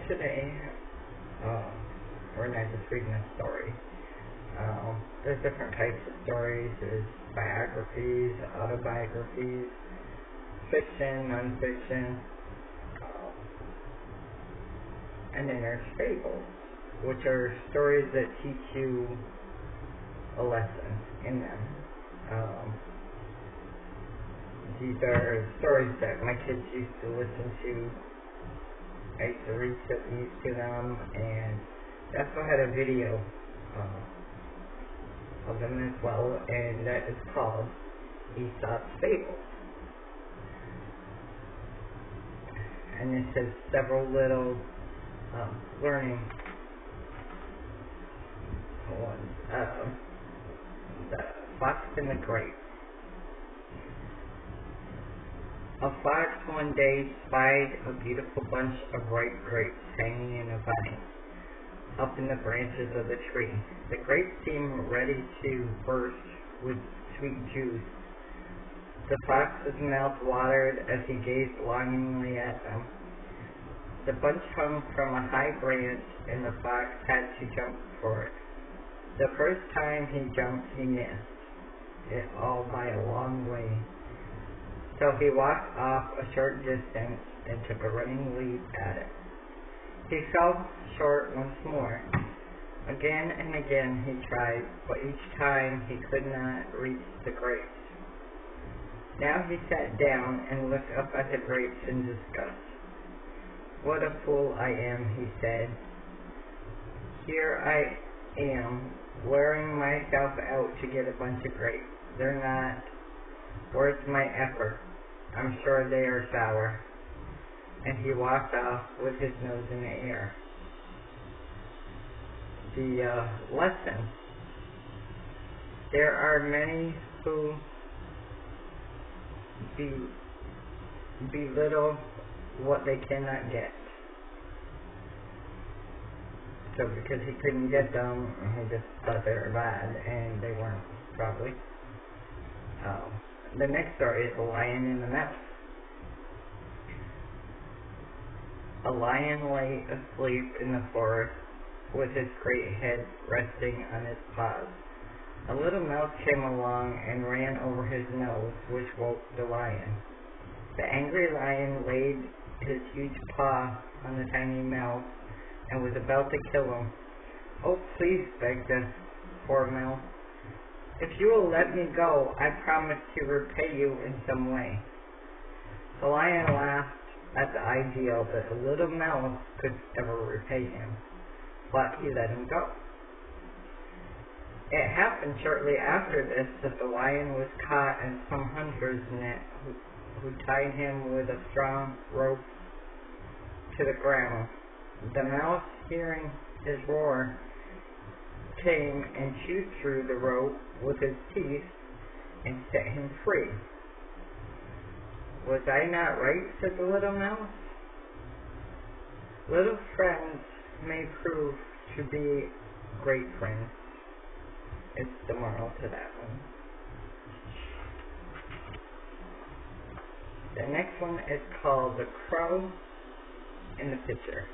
today, we're not just reading a story. There's different types of stories. There's biographies, autobiographies, fiction, non-fiction, and then there's fables, which are stories that teach you a lesson in them. These are stories that my kids used to listen to. I used to read these to them, and I also had a video of them as well, and that is called AESOP'S Fables. And this has several little learning ones. The Fox and the Grape. A fox one day spied a beautiful bunch of ripe grapes hanging in a vine up in the branches of the tree. The grapes seemed ready to burst with sweet juice. The fox's mouth watered as he gazed longingly at them. The bunch hung from a high branch, and the fox had to jump for it. The first time he jumped, he missed it all by a long way. So he walked off a short distance and took a running leap at it. He fell short once more. Again and again he tried, but each time he could not reach the grapes. Now he sat down and looked up at the grapes in disgust. "What a fool I am," he said. "Here I am, wearing myself out to get a bunch of grapes. They're not worth my effort. I'm sure they are sour." And he walked off with his nose in the air. The lesson. There are many who belittle what they cannot get. So because he couldn't get them, he just thought they were bad, and they weren't, probably. The next story is The Lion and the Mouse. A lion lay asleep in the forest with his great head resting on his paws. A little mouse came along and ran over his nose, which woke the lion. The angry lion laid his huge paw on the tiny mouse and was about to kill him. "Oh, please," begged the poor mouse. "If you will let me go, I promise to repay you in some way." The lion laughed at the idea that a little mouse could ever repay him, but he let him go. It happened shortly after this that the lion was caught in some hunter's net who tied him with a strong rope to the ground. The mouse, hearing his roar, came and chewed through the rope with his teeth and set him free. "Was I not right?" said the little mouse. Little friends may prove to be great friends. It's the moral to that one. The next one is called The Crow and the Pitcher.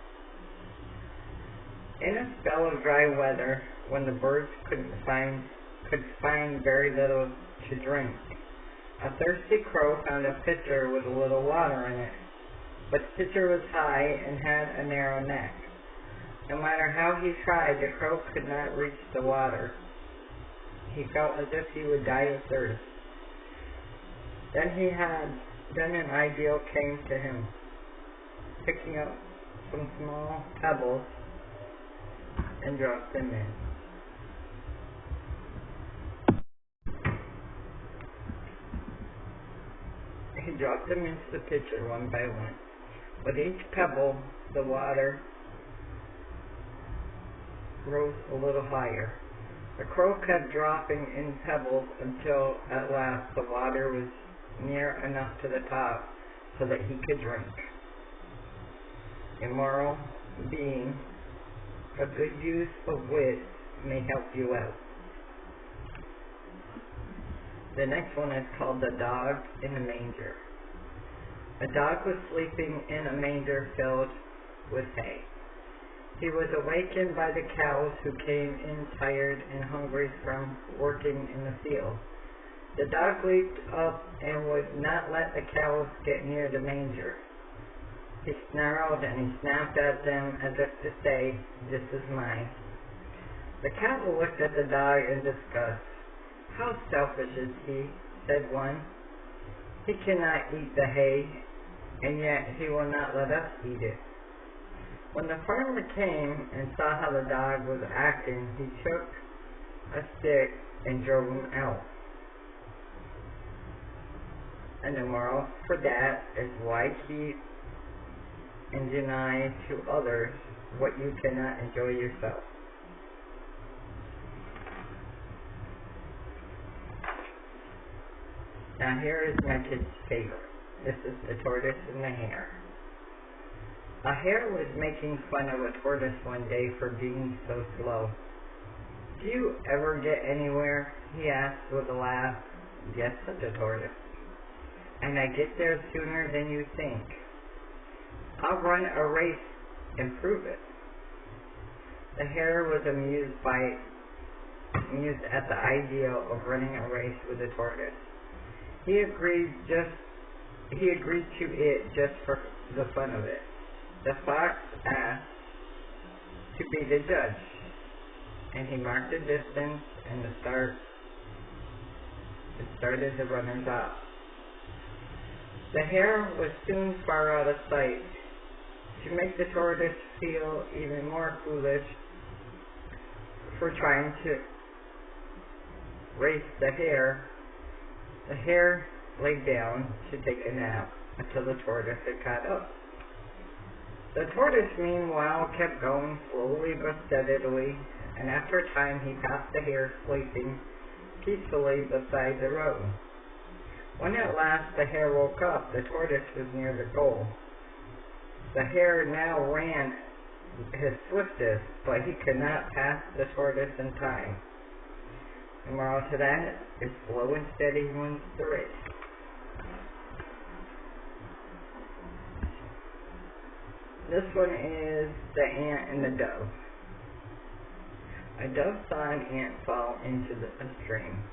In a spell of dry weather, when the birds could find very little to drink, a thirsty crow found a pitcher with a little water in it. But the pitcher was high and had a narrow neck. No matter how he tried, the crow could not reach the water. He felt as if he would die of thirst. Then an idea came to him. Picking up some small pebbles and dropped them in. He dropped them into the pitcher one by one. With each pebble, the water rose a little higher. The crow kept dropping in pebbles until at last the water was near enough to the top so that he could drink. A moral being, a good use of wit may help you out. The next one is called The Dog in the Manger. A dog was sleeping in a manger filled with hay. He was awakened by the cows who came in tired and hungry from working in the field. The dog leaped up and would not let the cows get near the manger. He snarled and he snapped at them as if to say, "This is mine." The cattle looked at the dog in disgust. "How selfish is he," said one. "He cannot eat the hay, and yet he will not let us eat it." When the farmer came and saw how the dog was acting, he took a stick and drove him out. And the moral for that is, why keep and deny to others what you cannot enjoy yourself? Now here is my kid's favorite. This is the tortoise and the hare. A hare was making fun of a tortoise one day for being so slow. "Do you ever get anywhere?" he asked with a laugh. "Yes," said the tortoise. "And I get there sooner than you think. I'll run a race and prove it." The hare was amused at the idea of running a race with the tortoise. He agreed to it just for the fun of it. The fox asked to be the judge, and he marked the distance and started the runners off. The hare was soon far out of sight. To make the tortoise feel even more foolish for trying to race the hare lay down to take a nap until the tortoise had caught up. The tortoise, meanwhile, kept going slowly but steadily, and after a time he passed the hare sleeping peacefully beside the road. When at last the hare woke up, the tortoise was near the goal. The hare now ran his swiftest, but he could not pass the tortoise in time. The moral to that is, slow and steady wins the race. This one is the ant and the dove. A dove saw an ant fall into a stream.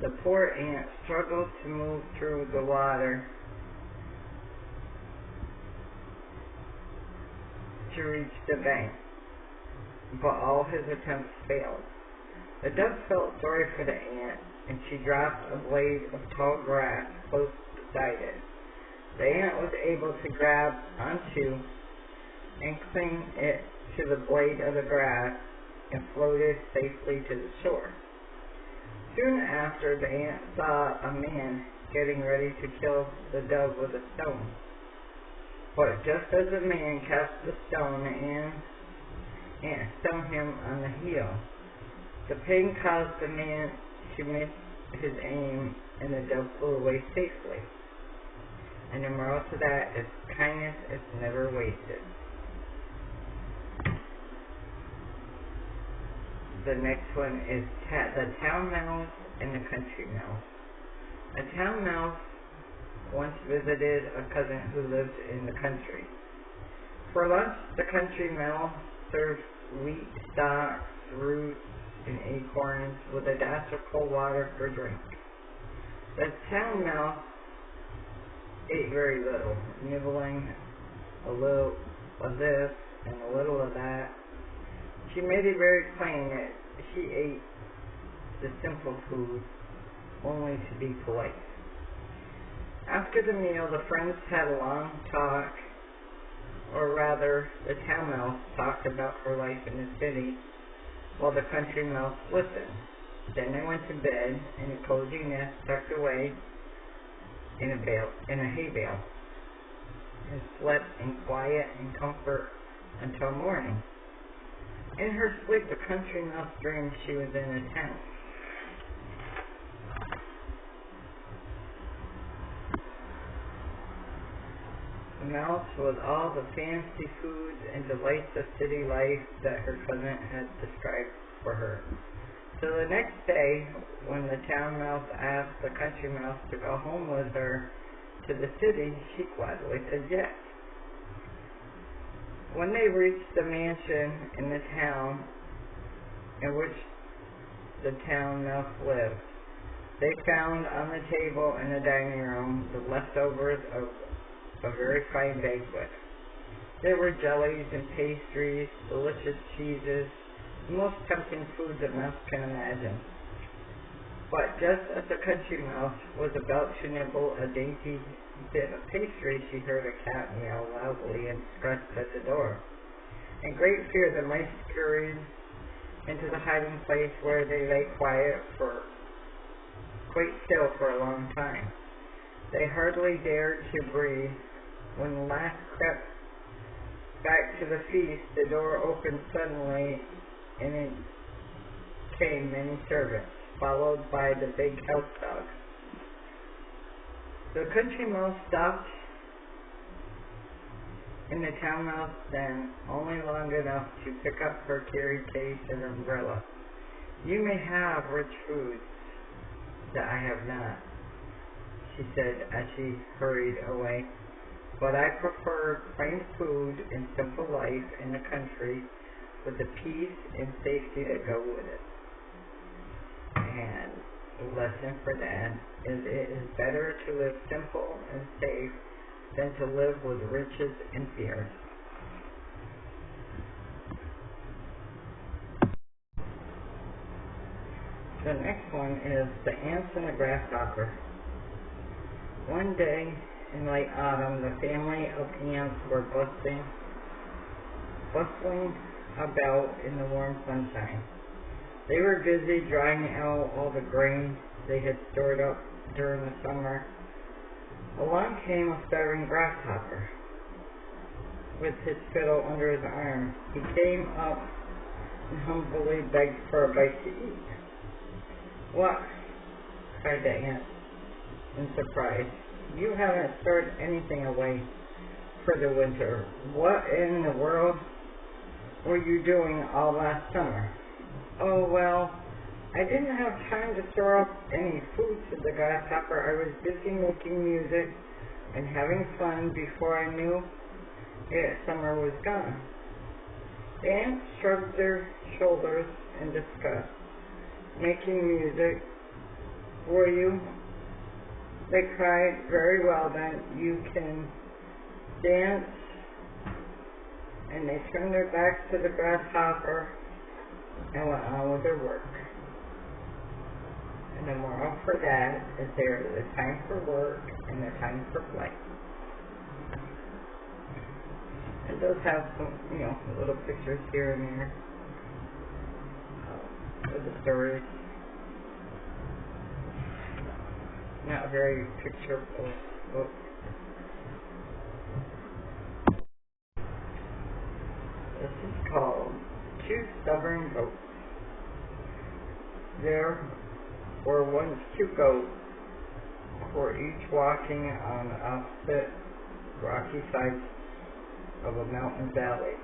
The poor ant struggled to move through the water to reach the bank, but all his attempts failed. The dove felt sorry for the ant, and she dropped a blade of tall grass close beside it. The ant was able to grab onto and cling it to the blade of the grass and floated safely to the shore. Soon after, the ant saw a man getting ready to kill the dove with a stone. But just as the man cast the stone, the ant stung him on the heel. The pain caused the man to miss his aim, and the dove flew away safely. And the moral to that is, kindness is never wasted. The next one is the town mouse and the country mouse. A town mouse once visited a cousin who lived in the country. For lunch, the country mouse served wheat stalks, roots, and acorns with a dash of cold water for drink. The town mouse ate very little, nibbling a little of this and a little of that. She made it very plain that she ate the simple food only to be polite. After the meal, the friends had a long talk, or rather, the town mouse talked about her life in the city, while the country mouse listened. Then they went to bed in a cozy nest tucked away in a hay bale, and slept in quiet and comfort until morning. In her sleep, the country mouse dreamed she was in a tent. The mouse with all the fancy foods and delights of city life that her cousin had described for her. So the next day, when the town mouse asked the country mouse to go home with her to the city, she gladly said yes. When they reached the mansion in the town in which the town mouse lived, they found on the table in the dining room the leftovers of a very fine banquet. There were jellies and pastries, delicious cheeses, the most tempting foods a mouse can imagine. But just as the country mouse was about to nibble a dainty bit of pastry, she heard a cat meow loudly and scratched at the door. In great fear, the mice scurried into the hiding place where they lay quite still for a long time. They hardly dared to breathe. When the last crept back to the feast, the door opened suddenly, and in came many servants, followed by the big house dog. The country mouse stopped in the town mouse den only long enough to pick up her carry case and umbrella. You may have rich foods that I have not, she said as she hurried away, but I prefer plain food and simple life in the country with the peace and safety that go with it. And the lesson for that is it is better to live simple and safe than to live with riches and fears. The next one is The Ants and the Grasshopper. One day in late autumn, the family of ants were bustling about in the warm sunshine. They were busy drying out all the grain they had stored up during the summer. Along came a starving grasshopper with his fiddle under his arm. He came up and humbly begged for a bite to eat. "What?" cried the ant in surprise. "You haven't stored anything away for the winter. What in the world were you doing all last summer?" "Oh, well, I didn't have time to store up any food," said the grasshopper. "I was busy making music and having fun before I knew it. Summer was gone." The ants shrugged their shoulders in disgust. "Making music, were you?" they cried. "Very well then, you can dance." And they turned their backs to the grasshopper and went on with their work. And the moral for that is there is a time for work and a time for play. It does have some, little pictures here and there of the stories. Not very pictureful book. This is called Two Stubborn Goats. There were once two goats who were each walking on opposite rocky sides of a mountain valley.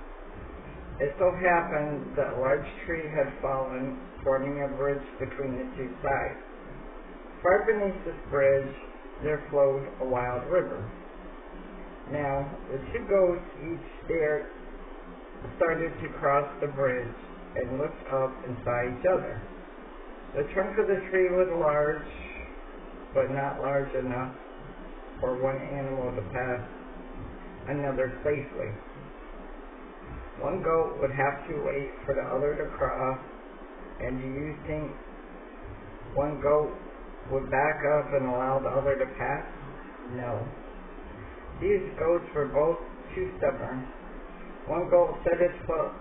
It so happened that a large tree had fallen, forming a bridge between the two sides. Far beneath this bridge there flowed a wild river. Now the two goats each started to cross the bridge and looked up and saw each other. The trunk of the tree was large, but not large enough for one animal to pass another safely. One goat would have to wait for the other to cross, and do you think one goat would back up and allow the other to pass? No. These goats were both too stubborn. One goat set its foot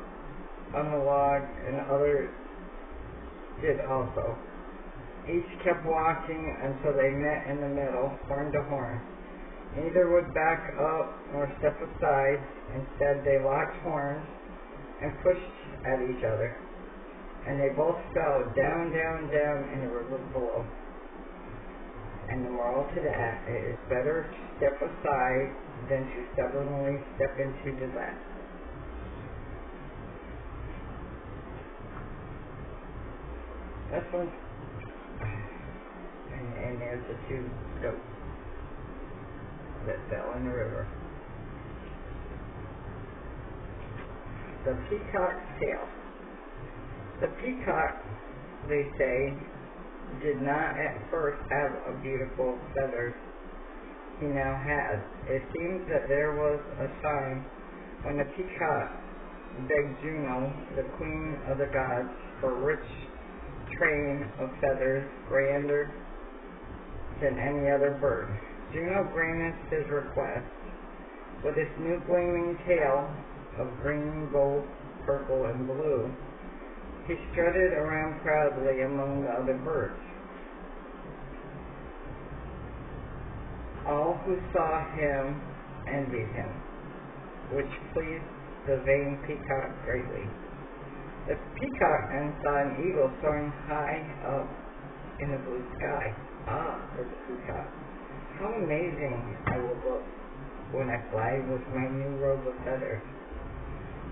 on the log, and the other did also. Each kept walking until they met in the middle, horn to horn. Neither would back up nor step aside. Instead, they locked horns and pushed at each other, and they both fell down, down, down in the river below. And the moral to that, it is better to step aside than to stubbornly step into disaster. This one, and there's the two goats that fell in the river. the peacock's tail. The peacock, they say, did not at first have a beautiful feather he now has. It seems that there was a time when the peacock begged Juno, the queen of the gods, for a rich train of feathers grander than any other bird. Juno granted his request. With its new gleaming tail of green, gold, purple, and blue, he strutted around proudly among the other birds. All who saw him envied him, which pleased the vain peacock greatly. The peacock then saw an eagle soaring high up in the blue sky. Ah, said the peacock, how amazing I will look when I fly with my new robe of feathers.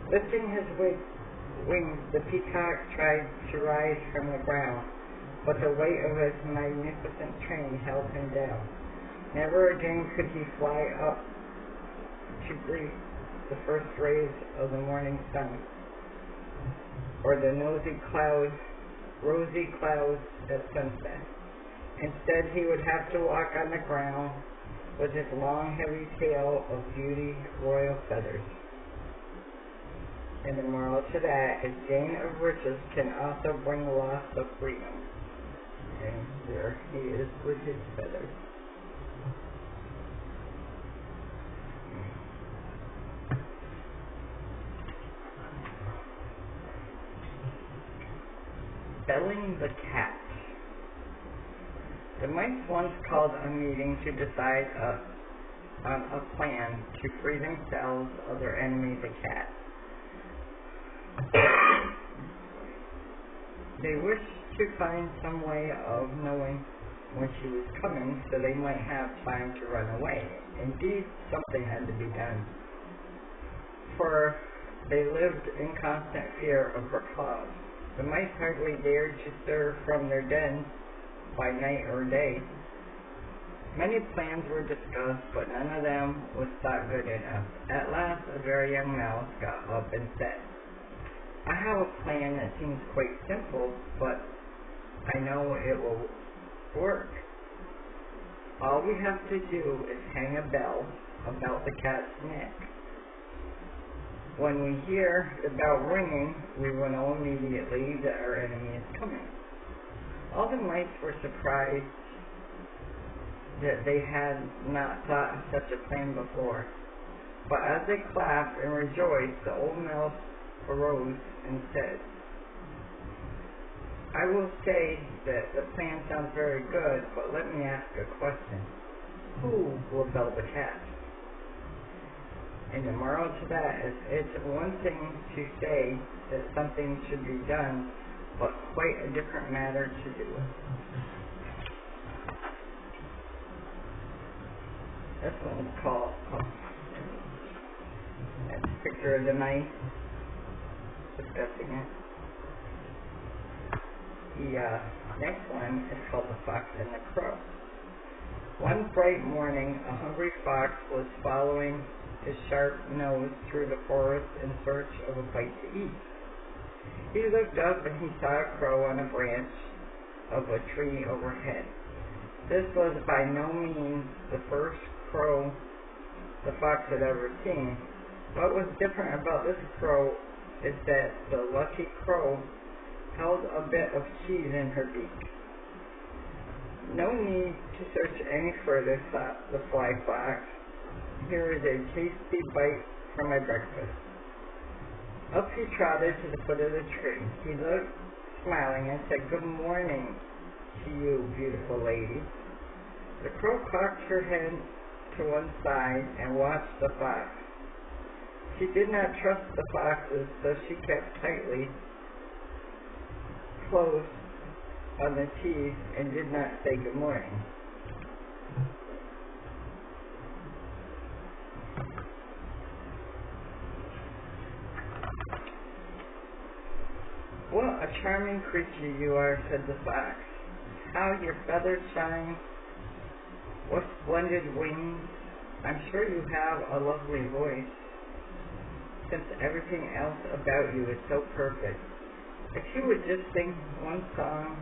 Lifting his wings, the peacock tried to rise from the ground, but the weight of his magnificent train held him down. Never again could he fly up to greet the first rays of the morning sun, or the rosy clouds at sunset. Instead, he would have to walk on the ground with his long, heavy tail of beauty royal feathers. And the moral to that is gain of riches can also bring loss of freedom. And there he is with his feathers. Belling the cat. The mice once called a meeting to decide on a plan to free themselves of their enemy, the cat. They wished to find some way of knowing when she was coming so they might have time to run away. Indeed, something had to be done, for they lived in constant fear of her claws. The mice hardly dared to stir from their dens by night or day. Many plans were discussed, but none of them was thought good enough. At last, a very young mouse got up and said, I have a plan that seems quite simple, but I know it will work. All we have to do is hang a bell about the cat's neck. When we hear the bell ringing, we will know immediately that our enemy is coming. All the mice were surprised that they had not thought of such a plan before. But as they clapped and rejoiced, the old mouse arose and said, I will say that the plan sounds very good, but let me ask a question. Who will bell the cat? And the moral to that is, it's one thing to say that something should be done, but quite a different matter to do it. This one's called, that's a picture of the mice discussing it. The next one is called The Fox and the Crow. One bright morning, a hungry fox was following his sharp nose through the forest in search of a bite to eat. He looked up and he saw a crow on a branch of a tree overhead. This was by no means the first crow the fox had ever seen. What was different about this crow is that the lucky crow held a bit of cheese in her beak. No need to search any further, thought the fly fox. Here is a tasty bite for my breakfast. Up he trotted to the foot of the tree. He looked, smiling, and said, Good morning to you, beautiful lady. The crow cocked her head to one side and watched the fox. She did not trust the foxes, so she kept tightly close on the teeth and did not say good morning. What a charming creature you are, said the fox. How your feathers shine. What splendid wings. I'm sure you have a lovely voice. since everything else about you is so perfect. If you would just sing one song,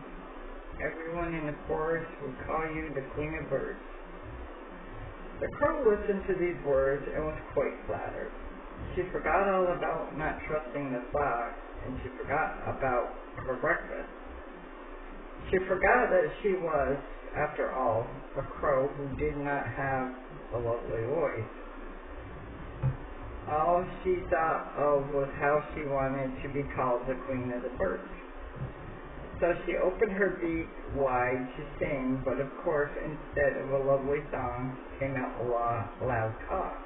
everyone in the chorus would call you the Queen of Birds. The crow listened to these words and was quite flattered. She forgot all about not trusting the fox, and she forgot about her breakfast. She forgot that she was, after all, a crow who did not have a lovely voice. All she thought of was how she wanted to be called the Queen of the Birds. So she opened her beak wide to sing, but of course, instead of a lovely song, came out a loud cough,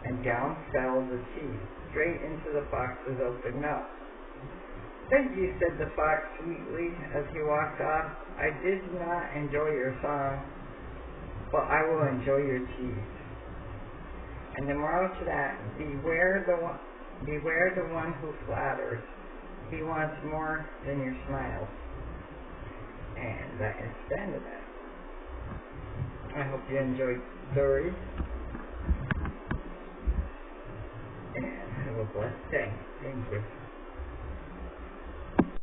and down fell the cheese, straight into the fox's open mouth. "Thank you," said the fox sweetly as he walked off. "I did not enjoy your song, but I will enjoy your cheese." And the moral to that, beware the one who flatters. He wants more than your smiles. And that is the end of that. I hope you enjoyed the story. And have a blessed day. Thank you.